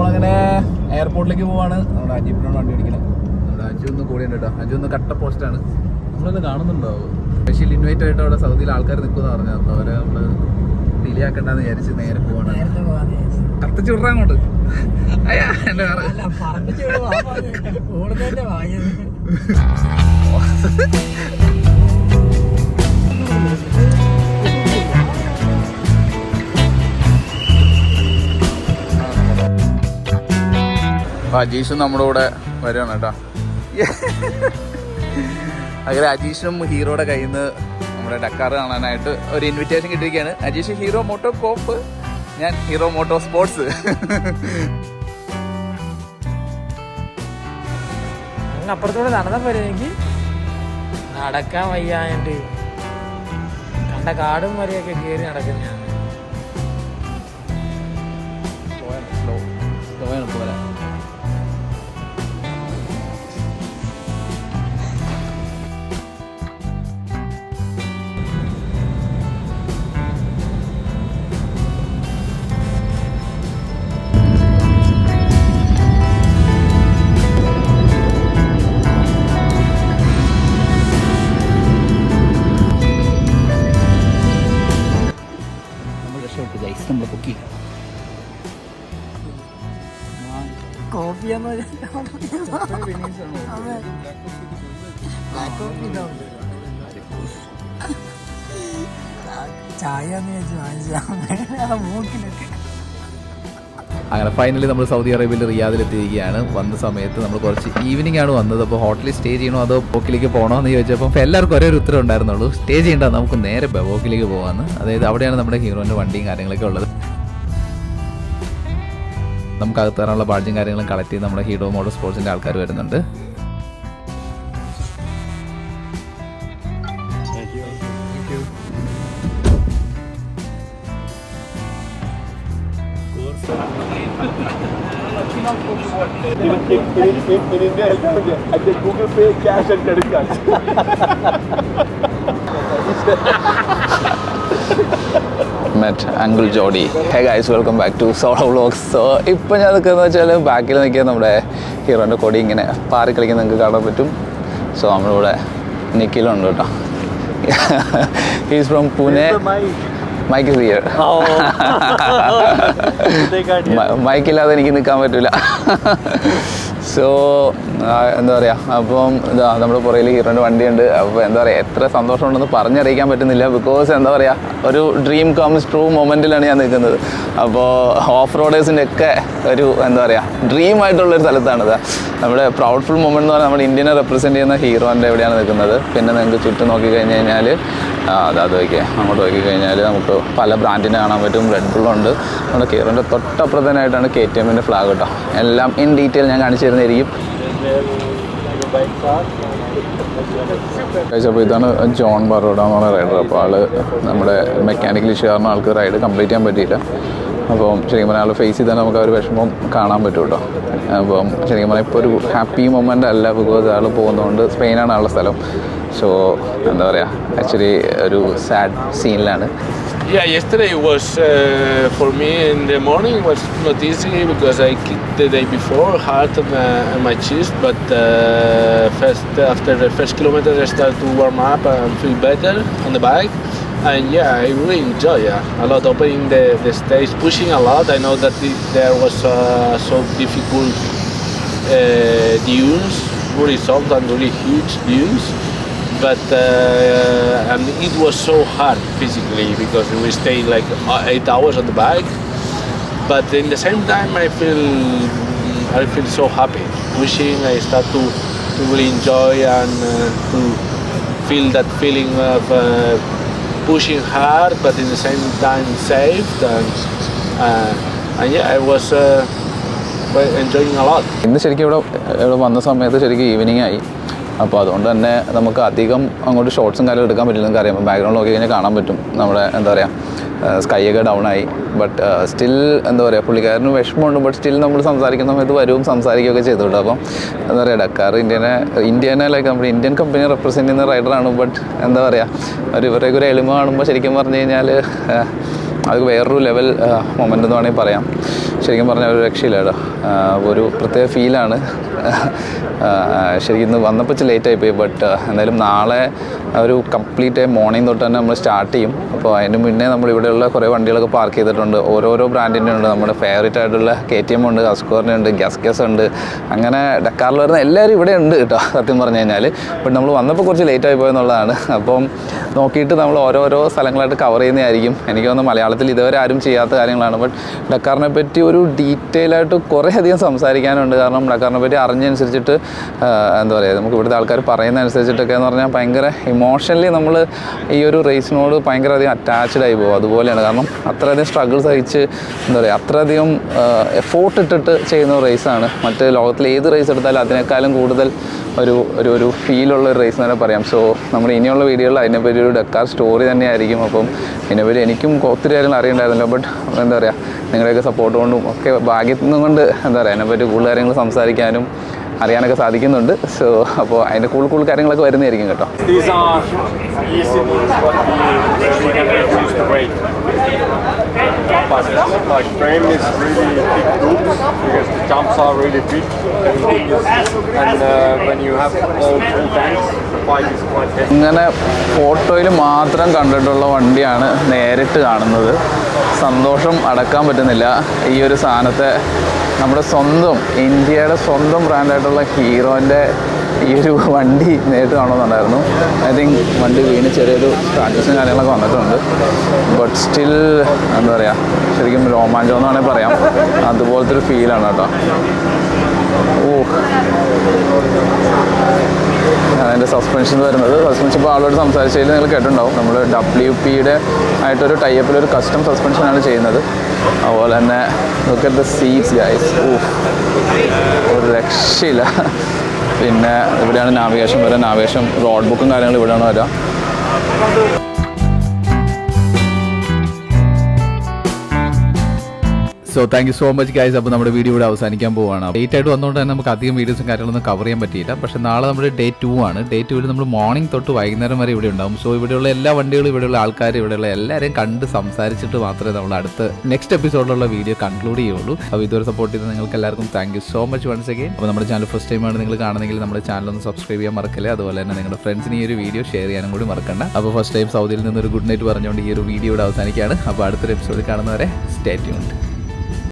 നമ്മളങ്ങനെ എയർപോർട്ടിലേക്ക് പോവാണ്. നമ്മുടെ അജീപ്പിനോട് വണ്ടി ഓടിക്കണം. നമ്മുടെ അജു ഒന്ന് കൂടിയുണ്ട് കേട്ടോ. അജു ഒന്ന് കട്ട പോസ്റ്റാണ്. നമ്മളത് കാണുന്നുണ്ടാവും. സ്പെഷ്യൽ ഇൻവൈറ്റ് ആയിട്ട് അവിടെ സൗദിയിൽ ആൾക്കാർ നിൽക്കുമെന്ന് പറഞ്ഞത്. അപ്പോൾ അവരെ നമ്മൾ ഡിലേ ആക്കണ്ടെന്ന് വിചാരിച്ച് നേരെ പോവാണ്. കത്തിച്ചു വിടാൻ അങ്ങോട്ട്. അയ്യാ എൻ്റെ അജീഷും നമ്മുടെ കൂടെ വരികയാണ് കേട്ടോ. അങ്ങനെ അജീഷിനും ഹീറോയുടെ കയ്യിൽ നിന്ന് നമ്മുടെ ഡക്കാർ കാണാനായിട്ട് ഒരു ഇൻവിറ്റേഷൻ കിട്ടിയിരിക്കുകയാണ്. അജീഷ് ഹീറോ മോട്ടോ കോപ്പ്, ഞാൻ ഹീറോ മോട്ടോ സ്പോർട്സ്. അപ്പുറത്തൂടെ നടന്നാൽ പോരെ, എനിക്ക് നടക്കാൻ വയ്യാണ്ട് കണ്ട കാടും വരെയൊക്കെ കയറി നടക്കുന്നതാണ്. പോരാ നമ്മൾ ബുക്ക് ചെയ്യാം. അങ്ങനെ ഫൈനലി നമ്മൾ സൗദി അറേബ്യയിൽ റിയാദിലെത്തിയിരിക്കുകയാണ്. വന്ന സമയത്ത് നമ്മൾ കുറച്ച് ഈവനിങ് ആണ് വന്നത്. അപ്പോൾ ഹോട്ടലിൽ സ്റ്റേ ചെയ്യണോ അതോ ബോക്കിലേക്ക് പോകണോ എന്ന് ചോദിച്ചപ്പോൾ എല്ലാവർക്കും ഒരേ ഒരു ഉത്തരം ഉണ്ടായിരുന്നുള്ളൂ, സ്റ്റേ ചെയ്യേണ്ട, നമുക്ക് നേരെ ബോക്കിലേക്ക് പോകാമെന്ന്. അതായത് അവിടെയാണ് നമ്മുടെ ഹീറോൻ്റെ വണ്ടിയും കാര്യങ്ങളൊക്കെ ഉള്ളത്. നമുക്ക് അകത്ത് തരാനുള്ള ബാഡ്ജും കാര്യങ്ങളും കളക്ട് ചെയ്ത് നമ്മുടെ ഹീറോ മോട്ടോ സ്പോർട്സിൻ്റെ ആൾക്കാർ വരുന്നുണ്ട്. Google Pay, cash and credit cards. met Uncle Jody. Hey guys, welcome back to Solo Vlogs. So ഇപ്പോൾ ഞാൻ നിൽക്കുന്നത് വെച്ചാൽ ബാക്കിൽ നിൽക്കിയ നമ്മുടെ ഹീറോൻ്റെ കൊടി ഇങ്ങനെ പാറി കളിക്കുന്ന നിങ്ങൾക്ക് കാണാൻ പറ്റും. സോ നമ്മളിവിടെ നിഖിലുണ്ട് കേട്ടോ. He's from Pune. Mike is here. Mike ഇല്ലാതെ എനിക്ക് നിൽക്കാൻ പറ്റില്ല. സോ എന്താ പറയുക, അപ്പം ഇതാ നമ്മുടെ പുറയിൽ ഹീറോൻ്റെ വണ്ടിയുണ്ട്. അപ്പോൾ എന്താ പറയുക, എത്ര സന്തോഷമുണ്ടെന്ന് പറഞ്ഞറിയിക്കാൻ പറ്റുന്നില്ല. ബിക്കോസ് എന്താ പറയുക, ഒരു ഡ്രീം കംസ് ട്രൂ മൊമെൻറ്റിലാണ് ഞാൻ നിൽക്കുന്നത്. അപ്പോൾ ഓഫ് റോഡേഴ്സിൻ്റെ ഒക്കെ ഒരു എന്താ പറയുക ഡ്രീം ആയിട്ടുള്ളൊരു സ്ഥലത്താണിത്. നമ്മുടെ പ്രൗഡ്ഫുൾ മൊമെൻ്റ് എന്ന് പറഞ്ഞാൽ നമ്മുടെ ഇന്ത്യനെ റെപ്രസെൻറ്റ് ചെയ്യുന്ന ഹീറോൻ്റെ എവിടെയാണ് നിൽക്കുന്നത്. പിന്നെ നിങ്ങൾക്ക് ചുറ്റും നോക്കി കഴിഞ്ഞ് കഴിഞ്ഞാൽ അത് നോക്കിയേ, അങ്ങോട്ട് നോക്കിക്കഴിഞ്ഞാൽ നമുക്ക് പല ബ്രാൻഡിനെ കാണാൻ പറ്റും. റെഡ് ബുള്ളുണ്ട്. നമ്മുടെ ഹീറോൻ്റെ തൊട്ടപ്പുറത്തനായിട്ടാണ് KTMൻ്റെ ഫ്ലാഗ് കേട്ടോ. എല്ലാം ഇൻ ഡീറ്റെയിൽ ഞാൻ കാണിച്ചു തരുന്നതായിരിക്കും. അപ്പോൾ ഇതാണ് ജോൺ ബറോഡ എന്ന് പറഞ്ഞ റൈഡർ. അപ്പോൾ ആൾ നമ്മുടെ മെക്കാനിക്കൽ ഇഷ്യൂ കാരണം ആൾക്ക് റൈഡ് കംപ്ലീറ്റ് ചെയ്യാൻ പറ്റിയില്ല. അപ്പം ശരിക്കും പറഞ്ഞാൽ ആൾ ഫേസ് ചെയ്താൽ നമുക്ക് ആ ഒരു വിഷമം കാണാൻ പറ്റും കേട്ടോ. അപ്പം ശരിക്കും പറഞ്ഞാൽ ഇപ്പോൾ ഒരു ഹാപ്പി മൊമെൻ്റ് അല്ല, ബിക്കോസ് ആൾ പോകുന്നതുകൊണ്ട് സ്പെയിനാണ് ആളുടെ സ്ഥലം. സോ എന്താ പറയുക, ആക്ച്വലി ഒരു sad സീനിലാണ്. Yeah, yesterday was for me in the morning was not easy because I kicked the day before hard on my chest, but after the first kilometer I started to warm up and feel better on the bike, and yeah, I really enjoy a lot opening the stage, pushing a lot. I know that there was so difficult dunes, really soft and really huge dunes. But and it was so hard physically because we stayed like 8 hours on the bike. But in the same time, I feel so happy pushing. I start to really enjoy and to feel that feeling of pushing hard, but in the same time safe. And yeah, I was enjoying a lot. ഇന്ന് ശരിക്കും ഇവിടെ വന്ന സമയത്ത് ശരിക്കും evening ആയി. അപ്പോൾ അതുകൊണ്ട് തന്നെ നമുക്ക് അധികം അങ്ങോട്ട് ഷോർട്സും കാര്യം എടുക്കാൻ പറ്റില്ല. നിങ്ങൾക്ക് അറിയാം, ബാക്ക്ഗ്രൗണ്ട് നോക്കി കഴിഞ്ഞാൽ കാണാൻ പറ്റും നമ്മുടെ എന്താ പറയുക സ്കൈ ഒക്കെ ഡൗൺ ആയി. ബട്ട് സ്റ്റിൽ എന്താ പറയുക പുള്ളിക്കാരന് വിഷമമുണ്ട്. ബട്ട് സ്റ്റിൽ നമ്മൾ സംസാരിക്കുന്ന സമയത്ത് വരും സംസാരിക്കുകയൊക്കെ ചെയ്തോളൂ. അപ്പം എന്താ പറയുക ഡക്കാർ ഇന്ത്യനെ ലൈക്ക് നമ്മുടെ ഇന്ത്യൻ കമ്പനി റെപ്രസെൻറ്റ് ചെയ്യുന്ന റൈഡറാണ്. ബട്ട് എന്താ പറയുക ഇവരുടെയൊക്കെ ഒരു എളിമ കാണുമ്പോൾ ശരിക്കും പറഞ്ഞു കഴിഞ്ഞാൽ അത് വേറൊരു ലെവൽ മൊമെൻ്റ് എന്ന് വേണമെങ്കിൽ പറയാം. ശരിക്കും പറഞ്ഞാൽ ഒരു രക്ഷയില്ല കേട്ടോ. ഒരു പ്രത്യേക ഫീലാണ്. ശരിക്കും ഇന്ന് വന്നപ്പോൾ ഇച്ചിരി ലേറ്റായിപ്പോയി. ബട്ട് എന്തായാലും നാളെ ഒരു കംപ്ലീറ്റ് മോർണിംഗ് തൊട്ട് തന്നെ നമ്മൾ സ്റ്റാർട്ട് ചെയ്യും. അപ്പോൾ അതിന് മുന്നേ നമ്മൾ ഇവിടെയുള്ള കുറേ വണ്ടികളൊക്കെ പാർക്ക് ചെയ്തിട്ടുണ്ട്. ഓരോരോ ബ്രാൻഡിൻ്റെ ഉണ്ട്. നമ്മുടെ ഫേവറേറ്റ് ആയിട്ടുള്ള KTM ഉണ്ട്, ഹസ്കോറിൻ്റെ ഉണ്ട്, ഗ്യാസ് ഉണ്ട്. അങ്ങനെ ഡക്കാറിൽ വരുന്ന എല്ലാവരും ഇവിടെ ഉണ്ട് കേട്ടോ സത്യം പറഞ്ഞു കഴിഞ്ഞാൽ. ബട്ട് നമ്മൾ വന്നപ്പോൾ കുറച്ച് ലേറ്റായി പോയെന്നുള്ളതാണ്. അപ്പം നോക്കിയിട്ട് നമ്മൾ ഓരോരോ സ്ഥലങ്ങളായിട്ട് കവർ ചെയ്യുന്നതായിരിക്കും. എനിക്ക് തോന്നുന്നു മലയാളത്തിൽ ഇതുവരെ ആരും ചെയ്യാത്ത കാര്യങ്ങളാണ്. ബട്ട് ഡക്കാറിനെ പറ്റി ഒരു ഡീറ്റെയിൽ ആയിട്ട് കുറേ അധികം സംസാരിക്കാനുണ്ട്. കാരണം ഡക്കാറിനെ പറ്റി അറിഞ്ഞനുസരിച്ചിട്ട് എന്താ പറയുക നമുക്ക് ഇവിടുത്തെ ആൾക്കാർ പറയുന്ന അനുസരിച്ചിട്ടൊക്കെ എന്ന് പറഞ്ഞാൽ ഭയങ്കര ഇമോഷണലി നമ്മൾ ഈ ഒരു റേസിനോട് ഭയങ്കര അധികം അറ്റാച്ച്ഡ് ആയി പോകും. അതുപോലെയാണ്. കാരണം അത്രയധികം സ്ട്രഗിൾ സഹിച്ച് എന്താ പറയുക അത്രയധികം എഫോർട്ട് ഇട്ടിട്ട് ചെയ്യുന്ന റേസാണ്. മറ്റ് ലോകത്തിലെ ഏത് റേസ് എടുത്താലും അതിനേക്കാളും കൂടുതൽ ഒരു ഫീലുള്ള ഒരു റേസ് തന്നെ പറയാം. സോ നമ്മുടെ ഇനിയുള്ള വീഡിയോയിൽ അതിനെപ്പറ്റി ഒരു ഡക്കാർ സ്റ്റോറി തന്നെയായിരിക്കും. അപ്പം ഇതിനെപ്പറ്റി എനിക്കും ഒത്തിരി കാര്യങ്ങൾ അറിയണ്ടായിരുന്നല്ലോ. ബട്ട് എന്താ പറയുക നിങ്ങളുടെയൊക്കെ സപ്പോർട്ട് കൊണ്ടും ഒക്കെ ഭാഗ്യത്തിനും കൊണ്ട് എന്താ പറയുക അതിനെപ്പറ്റി കൂടുതൽ കാര്യങ്ങൾ സംസാരിക്കാനും അറിയാനൊക്കെ സാധിക്കുന്നുണ്ട്. സോ അപ്പോൾ അതിൻ്റെ കൂടുതൽ കാര്യങ്ങളൊക്കെ വരുന്നതായിരിക്കും കേട്ടോ. These are easy moves what we can reduce the weight. But like frame is really big loops because the jumps are really big. Everything is, and when you have all full tanks, the bike is quite heavy. ഇങ്ങനെ ഫോട്ടോയിൽ മാത്രം കണ്ടിട്ടുള്ള വണ്ടിയാണ് നേരിട്ട് കാണുന്നത്. സന്തോഷം അടക്കാൻ പറ്റുന്നില്ല. ഈ ഒരു സാധനത്തെ നമ്മുടെ സ്വന്തം ഇന്ത്യയുടെ സ്വന്തം ബ്രാൻഡായിട്ടുള്ള ഹീറോൻ്റെ ഈ ഒരു വണ്ടി നേരിട്ട് കാണുന്നുണ്ടായിരുന്നു. ഐ തിങ്ക് വണ്ടി വീണ് ചെറിയൊരു സ്ക്രാച്ചസും കാര്യങ്ങളൊക്കെ വന്നിട്ടുണ്ട്. ബട്ട് സ്റ്റിൽ എന്താ പറയുക ശരിക്കും രോമാഞ്ചം എന്ന് വേണമെങ്കിൽ പറയാം. അതുപോലത്തെ ഒരു ഫീലാണ് കേട്ടോ. അതിൻ്റെ സസ്പെൻഷൻ വരുന്നത് ഇപ്പോൾ ആളോട് സംസാരിച്ചതിൽ നിങ്ങൾ കേട്ടിട്ടുണ്ടാവും. നമ്മൾ WP-യുടെ ആയിട്ടൊരു ടൈപ്പിലൊരു കസ്റ്റം സസ്പെൻഷനാണ് ചെയ്യുന്നത്. അതുപോലെ തന്നെ look at the seats guys. ഒരു രക്ഷയില്ല. പിന്നെ ഇവിടെയാണ് നാവിഗേഷൻ വരിക. നാവിഗേഷൻ റോഡ് ബുക്കും കാര്യങ്ങളും ഇവിടെയാണ് വരിക. So thank you so much guys. അപ്പോൾ നമ്മുടെ വീഡിയോ ഇവിടെ അവസാനിക്കാൻ പോവുകയാണ്. ലേറ്റ് ആയിട്ട് വന്നുകൊണ്ട് തന്നെ നമുക്ക് അധികം വീഡിയോസും കാര്യങ്ങളൊന്നും കവർ ചെയ്യാൻ പറ്റിയില്ല. പക്ഷേ നാളെ നമ്മുടെ Day 2 ആണ്. Day 2 നമ്മൾ മോർണിംഗ് തൊട്ട് വൈകുന്നേരം വരെ ഇവിടെ ഉണ്ടാവും. സോ ഇവിടെയുള്ള എല്ലാ വണ്ടികളും ഇവിടെയുള്ള ആൾക്കാർ ഇവിടെയുള്ള എല്ലാവരെയും കണ്ട് സംസാരിച്ചിട്ട് മാത്രമേ നമ്മൾ അടുത്ത നെക്സ്റ്റ് എപ്പിസോഡിലുള്ള വീഡിയോ കൺക്ലൂഡ് ചെയ്യുള്ളൂ. അപ്പോൾ ഇതുവരെ സപ്പോർട്ട് ചെയ്ത് നിങ്ങൾക്ക് എല്ലാവർക്കും thank you so much once again. അപ്പോൾ നമ്മുടെ ചാനൽ ഫസ്റ്റ് ടൈമാണ് നിങ്ങൾ കാണുന്നെങ്കിൽ നമ്മുടെ ചാനൽ ഒന്ന് സബ്സ്ക്രൈബ് ചെയ്യാൻ മറക്കല്ലേ. അതുപോലെ തന്നെ നിങ്ങളുടെ ഫ്രണ്ട്സിന് ഈ ഒരു വീഡിയോ ഷെയർ ചെയ്യാനും കൂടി മറക്കണ്ട. അപ്പോൾ ഫസ്റ്റ് ടൈം സൗദിയിൽ നിന്നൊരു ഗുഡ് നൈറ്റ് പറഞ്ഞുകൊണ്ട് ഈ ഒരു വീഡിയോ ഇവിടെ അവസാനിക്കുകയാണ്. അപ്പോൾ അടുത്തൊരു എപ്പിസോഡിൽ കാണുന്നവരെ സ്റ്റേ ട്യൂൺഡ്.